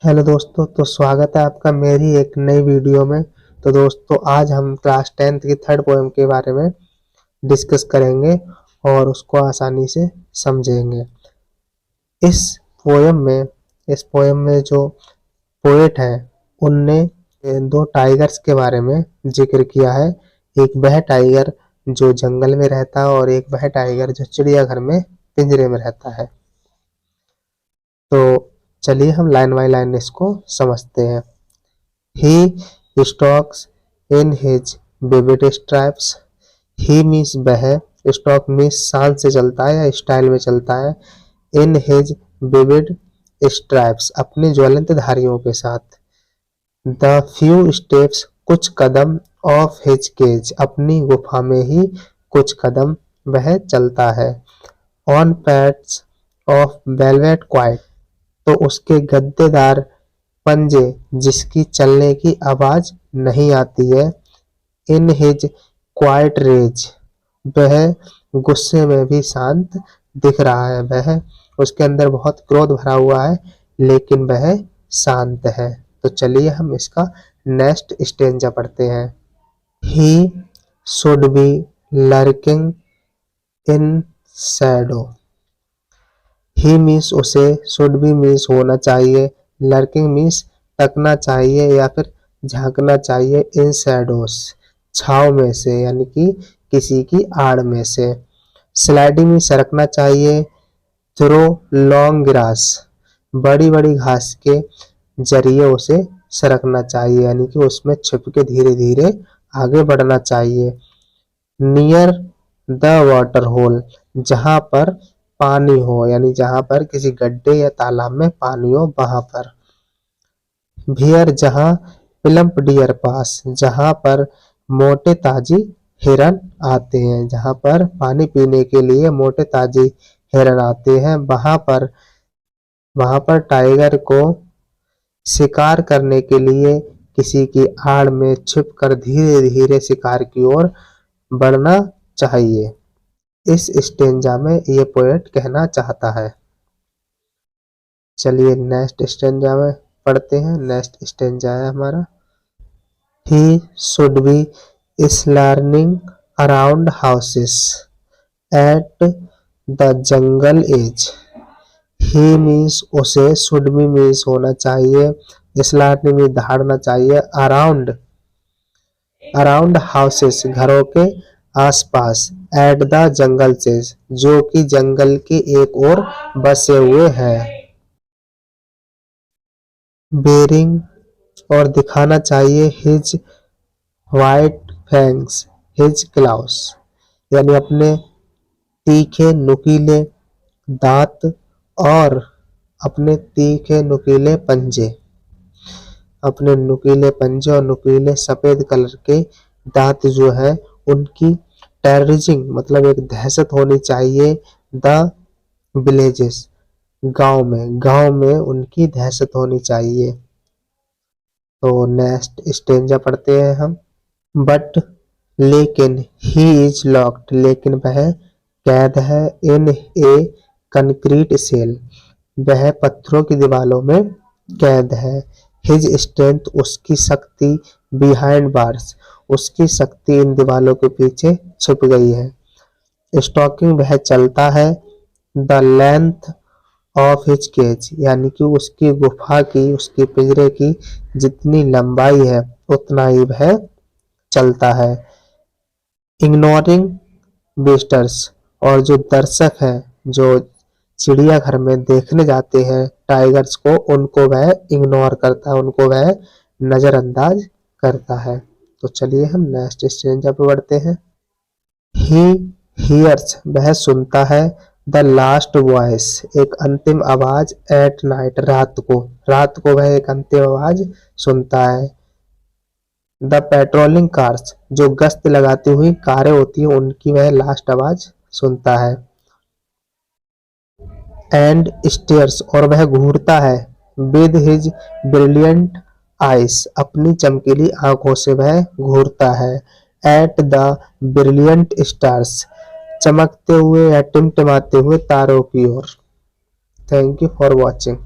Hello दोस्तों, तो स्वागत है आपका मेरी एक नई वीडियो में। तो दोस्तों, आज हम क्लास 10th की थर्ड पोएम के बारे में डिस्कस करेंगे और उसको आसानी से समझेंगे। इस पोएम में जो पोएट है उनने दो टाइगर्स के बारे में जिक्र किया है। एक वह टाइगर जो जंगल में रहता है और एक वह टाइगर जो चिड़ियाघर में पिंजरे में रहता है। तो चलिए हम लाइन बाय लाइन इसको समझते हैं। He stalks in his vivid stripes. He means वह, स्टॉक मीन्स शान से चलता है या स्टाइल में चलता है। इन हिज विविड स्ट्राइप्स, अपने ज्वलंत धारियों के साथ। द फ्यू स्टेप्स, कुछ कदम। ऑफ हिज केज, अपनी गुफा में ही कुछ कदम वह चलता है। On pads of velvet quite, तो उसके गद्देदार पंजे जिसकी चलने की आवाज नहीं आती है। इन हिज क्वाइट रेज, वह गुस्से में भी शांत दिख रहा है। वह उसके अंदर बहुत क्रोध भरा हुआ है लेकिन वह शांत है। तो चलिए हम इसका नेक्स्ट स्टेंजा पढ़ते हैं। ही should B lurking in Shadow. He means उसे, शुड बी मीन्स होना चाहिए, लर्किंग मीन्स तकना चाहिए या फिर झांकना चाहिए। इन शैडोस, छाव में से, यानी कि किसी की आड़ में से। स्लाइडिंग में सरकना चाहिए। थ्रो लॉन्ग ग्रास, बड़ी बड़ी घास के जरिए उसे सरकना चाहिए, यानी कि उसमें छिप के धीरे धीरे आगे बढ़ना चाहिए। नियर द वाटर होल, जहां पर पानी हो, यानी जहां पर किसी गड्ढे या तालाब में पानी हो वहां पर। भियर, जहां। प्लम्प डियर पास, जहां पर मोटे ताजी हिरन आते हैं, जहां पर पानी पीने के लिए मोटे ताजी हिरन आते हैं वहां पर टाइगर को शिकार करने के लिए किसी की आड़ में छिपकर धीरे धीरे शिकार की ओर बढ़ना चाहिए। इस स्टेंजा में ये पोएट कहना चाहता है। चलिए नेक्स्ट स्टेंजा में पढ़ते हैं। नेक्स्ट स्टेंजा है हमारा। He should be lurking around houses at the jungle edge. He means उसे, शुड बी मीन्स होना चाहिए, स्लर्निंग में दहाड़ना चाहिए। अराउंड, अराउंड हाउसेस, घरों के आसपास। एट द जंगल से, जो कि जंगल के एक ओर बसे हुए हैं। बेरिंग, और दिखाना चाहिए। His white fangs, his claws, यानी अपने तीखे नुकीले दांत और अपने तीखे नुकीले पंजे। अपने नुकीले पंजे और नुकीले सफेद कलर के दांत जो है उनकी टेररिजिंग, मतलब एक दहशत होनी चाहिए। द विलेजेस, गांव में उनकी दहशत होनी चाहिए। तो नेक्स्ट स्टेंजा पढ़ते हैं हम। बट, लेकिन, ही इज लॉक्ड, लेकिन वह कैद है। इन ए कंक्रीट सेल, वह पत्थरों की दीवारों में कैद है। हिज स्ट्रेंथ, उसकी शक्ति। बिहाइंड बार्स, उसकी शक्ति इन दीवारों के पीछे छिप गई है। स्टॉकिंग, वह चलता है। The length of his cage, यानी कि उसकी गुफा की, उसके पिंजरे की जितनी लंबाई है उतना ही वह चलता है। इग्नोरिंग विजिटर्स, और जो दर्शक हैं, जो चिड़ियाघर में देखने जाते हैं टाइगर्स को, उनको वह इग्नोर करता है, उनको वह नजरअंदाज करता है। तो चलिए हम नेक्स्ट स्टेंजा पे बढ़ते हैं। ही हियर्स, वह सुनता है। द लास्ट वॉइस, एक अंतिम आवाज। एट नाइट, रात को वह एक अंतिम आवाज सुनता है। द पेट्रोलिंग कार्स, जो गश्त लगाती हुई कारें होती हैं उनकी वह लास्ट आवाज सुनता है। एंड स्टेयर्स, और वह घूरता है। विद हिज ब्रिलियंट आइस, अपनी चमकीली आंखों से वह घूरता है। एट द ब्रिलियंट स्टार्स, चमकते हुए या टिमटिमाते हुए तारों की ओर। Thank you for watching.